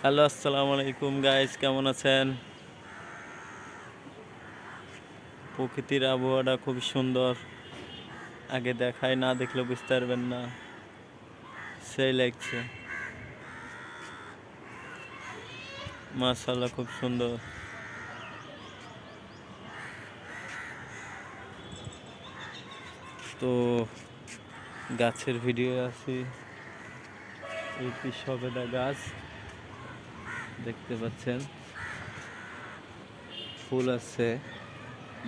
Hello, আসসালামু আলাইকুম guys, কেমন আছেন? প্রকৃতির আবহাওয়াটা খুবই সুন্দর। আগে দেখায়, না দেখলে বুঝতে পারবেন না। সেই লাগছে, মাশাআল্লাহ, খুব সুন্দর। তো গাছের ভিডিও আছি। এই সবেদা গাছ দেখতে পাচ্ছেন, ফুল আছে,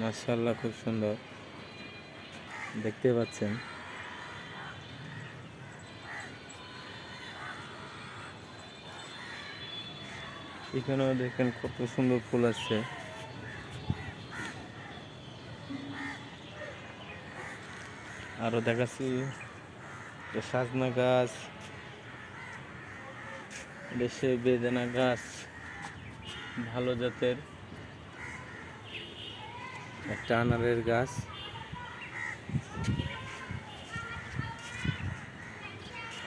মাশাআল্লাহ, খুব সুন্দর দেখতে পাচ্ছেন। এখানেও দেখেন কত সুন্দর ফুল আছে। আরো দেখাচ্ছি সাজনা গাছ, দেশে বেদানা গাছ, ভালো জাতের একটা আনারের গাছ।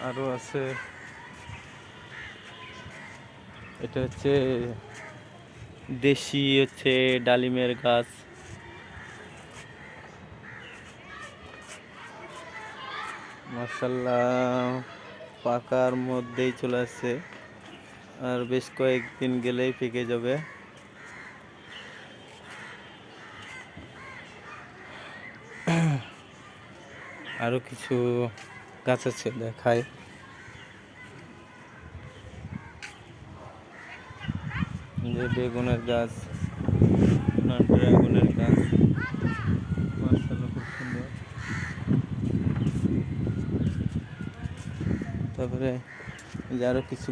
আরো আছে, এটা হচ্ছে দেশি ডালিমের গাছ। মাশাআল্লাহ, পাকার মধ্যেই চলে আসছে, আর বেশ কয়েকদিন গেলেই পেকে যাবে। আরো কিছু গাছ আছে, দেখায়। যে বেগুনের গাছ, ড্রাগনের গাছ, মাশাআল্লাহ, খুব সুন্দর। তারপরে যে আরো কিছু